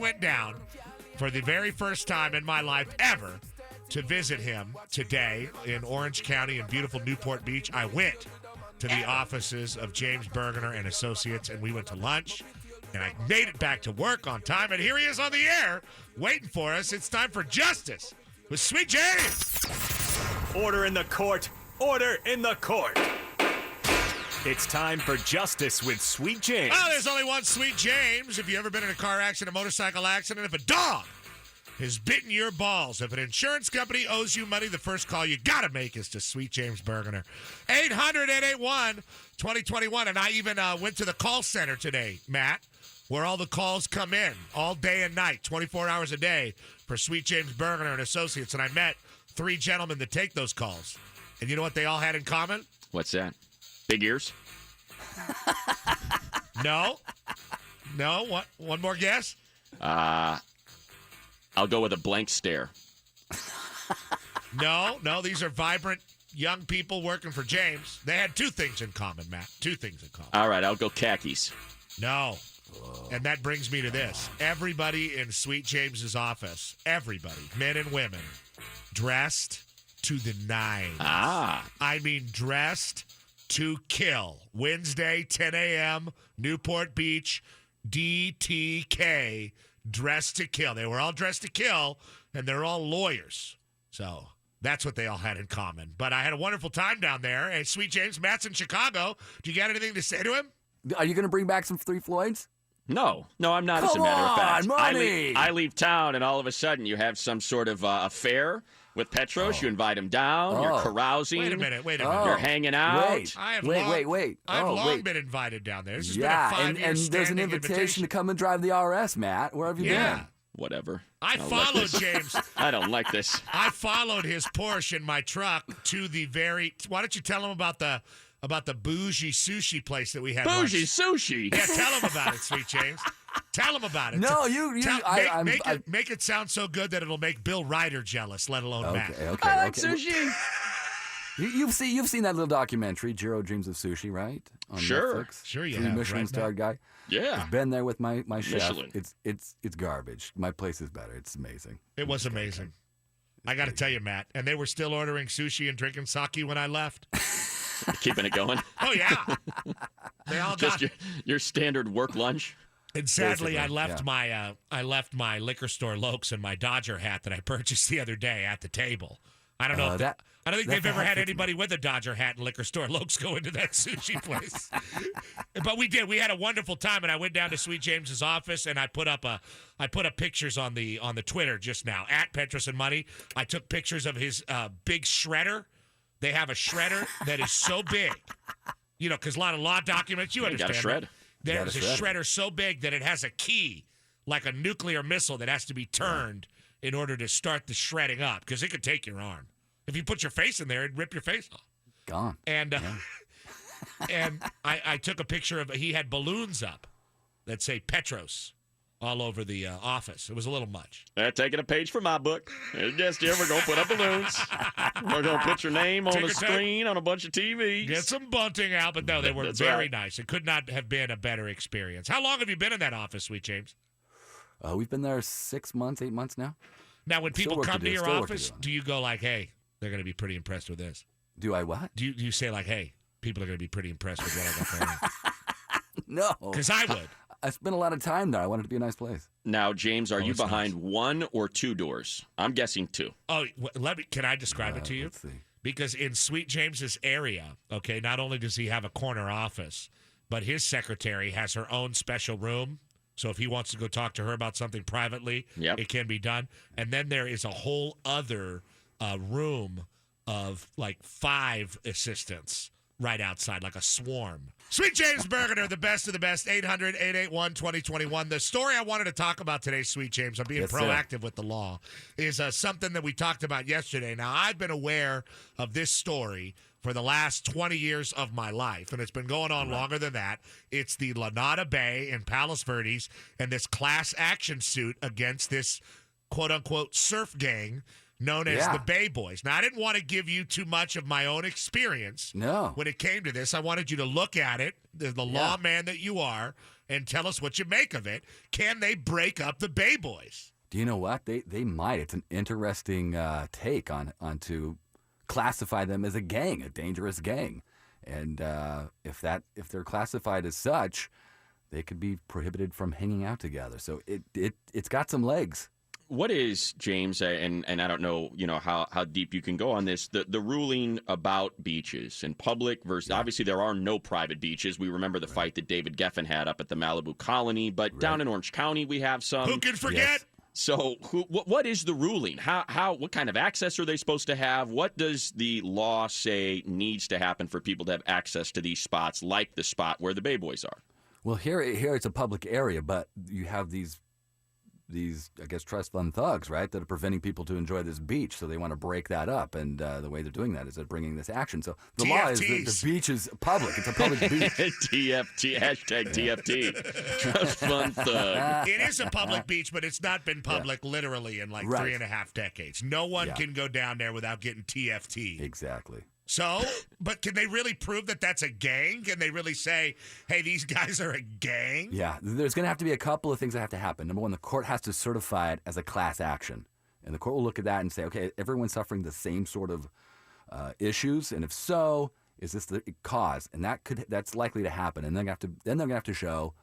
went down for the very first time in my life ever to visit him today in Orange County in beautiful Newport Beach. I went to the offices of James Bergener and Associates, and we went to lunch, and I made it back to work on time, and here he is on the air waiting for us. It's time for Justice with Sweet James. Order in the court. Order in the court. It's time for Justice with Sweet James. Oh, there's only one Sweet James. If you've ever been in a car accident, a motorcycle accident, if a dog has bitten your balls, if an insurance company owes you money, the first call you got to make is to Sweet James Bergener. 800-881-2021. And I even went to the call center today, Matt, where all the calls come in all day and night, 24 hours a day for Sweet James Bergener and Associates. And I met 3 gentlemen that take those calls. And you know what they all had in common? What's that? Big ears? No. What? One more guess? I'll go with a blank stare. No. These are vibrant young people working for James. They had 2 things in common, Matt. 2 things in common. All right, I'll go khakis. No. And that brings me to this. Everybody in Sweet James's office, everybody, men and women, dressed to the nines. I mean, dressed to kill. Wednesday, 10 a.m., Newport Beach, DTK, dressed to kill. They were all dressed to kill, and they're all lawyers. So that's what they all had in common. But I had a wonderful time down there. And Sweet James, Matt's in Chicago. Do you got anything to say to him? Are you going to bring back some Three Floyds? No, I'm not. Come as a matter of fact, on, money. I leave town, and all of a sudden, you have some sort of affair with Petros. You invite him down. You're carousing. Wait a minute. You're hanging out. Wait. I've long been invited down there. This has been a 5-year and there's an invitation to come and drive the RS, Matt. Where have you been? Whatever. I followed James. I don't like this. I followed his Porsche in my truck to the very. Why don't you tell him about the bougie sushi place that we had? Bougie sushi. Yeah, tell him about it, Sweet James. Tell him about it. No, make it sound so good that it'll make Bill Ryder jealous, let alone Matt. Okay. I like sushi. You've seen that little documentary, Jiro Dreams of Sushi, right? On Netflix? Sure you 3 have. Michelin-starred guy. Yeah. I've been there with my chef. Michelin. It's garbage. My place is better. It's amazing. It was amazing. I got to tell you, Matt, and they were still ordering sushi and drinking sake when I left. Keeping it going. Oh yeah. They all Just got your standard work lunch. And sadly, I left my liquor store Lokes and my Dodger hat that I purchased the other day at the table. I don't know. I don't think they've ever had anybody with a Dodger hat and liquor store Lokes go into that sushi place. But we did. We had a wonderful time, and I went down to Sweet James's office, and I put up pictures on the Twitter just now at Petros and Money. I took pictures of his big shredder. They have a shredder that is so big, because a lot of law documents. You understand? Got to shred. There's a shredder so big that it has a key, like a nuclear missile, that has to be turned in order to start the shredding up, because it could take your arm. If you put your face in there, it'd rip your face off. Gone. And and I took a picture of, he had balloons up that say Petros all over the office. It was a little much. Taking a page from my book. Yes, dear, we're going to put up balloons. We're going to put your name on the screen on a bunch of TVs. Get some bunting out, but no, they were very nice. It could not have been a better experience. How long have you been in that office, Sweet James? We've been there 6 months, 8 months now. Now, when people come to your office, do you go like, hey, they're going to be pretty impressed with this? Do I what? Do you say like, hey, people are going to be pretty impressed with what I got going on? No. Because I would. I spent a lot of time there. I want it to be a nice place. Now, James, are you behind 1 or 2 doors? I'm guessing 2. Oh, can I describe it to you? Let's see. Because in Sweet James's area, okay, not only does he have a corner office, but his secretary has her own special room. So if he wants to go talk to her about something privately, it can be done. And then there is a whole other room of like 5 assistants right outside, like a swarm. Sweet James Bergener, the best of the best, 800-881-2021. The story I wanted to talk about today, Sweet James, I'm being proactive with the law, is something that we talked about yesterday. Now, I've been aware of this story for the last 20 years of my life, and it's been going on longer than that. It's the Lunada Bay in Palos Verdes and this class action suit against this quote-unquote surf gang known as the Bay Boys. Now, I didn't want to give you too much of my own experience when it came to this. I wanted you to look at it, the lawman that you are, and tell us what you make of it. Can they break up the Bay Boys? Do you know what? They might. It's an interesting take on to classify them as a gang, a dangerous gang. And if they're classified as such, they could be prohibited from hanging out together. So it's got some legs. What is, James, and I don't know, how deep you can go on this, the ruling about beaches in public versus, obviously there are no private beaches. We remember the fight that David Geffen had up at the Malibu Colony, but down in Orange County we have some. Who can forget? Yes. So what is the ruling? What kind of access are they supposed to have? What does the law say needs to happen for people to have access to these spots, like the spot where the Bay Boys are? Well, here it's a public area, but you have these I guess trust fund thugs, right, that are preventing people to enjoy this beach. So they want to break that up, and the way they're doing that is they're bringing this action. So the law is that the beach is public. It's a public beach. TFT, hashtag TFT, trust fund thug. It is a public beach, but it's not been public literally in like 3.5 decades. No one can go down there without getting TFT. Exactly. So, but can they really prove that that's a gang? Can they really say, hey, these guys are a gang? Yeah, there's going to have to be a couple of things that have to happen. Number one, the court has to certify it as a class action. And the court will look at that and say, okay, everyone's suffering the same sort of issues. And if so, is this the cause? And that's likely to happen. And then they're going to have to show,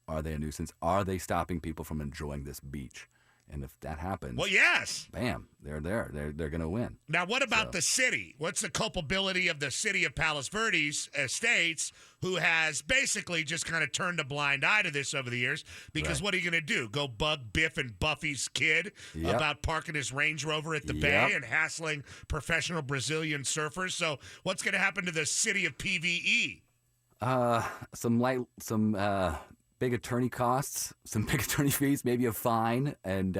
are they a nuisance? Are they stopping people from enjoying this beach? And if that happens, well, yes, bam, they're there. They're going to win. Now, what about the city? What's the culpability of the city of Palos Verdes Estates, who has basically just kind of turned a blind eye to this over the years? Because what are you going to do? Go bug Biff and Buffy's kid about parking his Range Rover at the bay and hassling professional Brazilian surfers? So what's going to happen to the city of PVE? Some big attorney costs, some big attorney fees, maybe a fine, and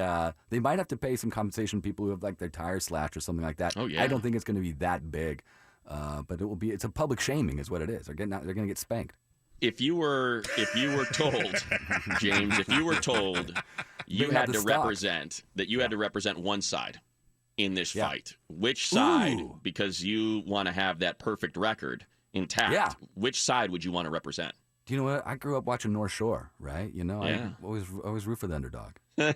they might have to pay some compensation to people who have like their tires slashed or something like that. Oh, yeah. I don't think it's going to be that big, but it's a public shaming is what it is. They're going to get spanked. If you were told, James, you had to represent one side in this fight, which side? Ooh. Because you want to have that perfect record intact. Which side would you want to represent? Do you know what? I grew up watching North Shore, right? I always root for the underdog. So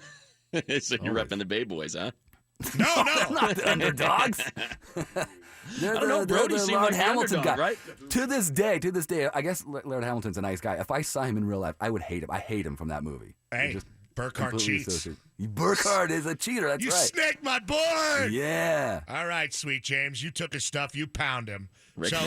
you're repping the Bay Boys, huh? No. They're not the underdogs. They're Brody the seemed Lord like the Hamilton underdog, guy. right? To this day, I guess Lord Hamilton's a nice guy. If I saw him in real life, I would hate him. I hate him from that movie. Hey, Burkhardt cheats. Burkhardt is a cheater. That's you right. You snaked my board. Yeah. All right, sweet James. You took his stuff. You pound him. So,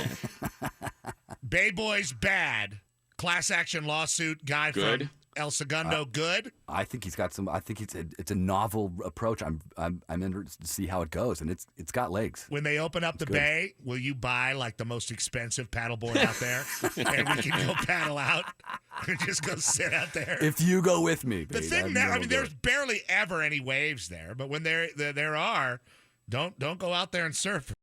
Bay Boys bad. Class action lawsuit guy from El Segundo good. I think he's got some. I think it's a novel approach. I'm interested to see how it goes, and it's got legs. When they open up the bay, will you buy like the most expensive paddleboard out there, and we can go paddle out and just go sit out there? If you go with me, the thing now, there's barely ever any waves there, but when there are, don't go out there and surf.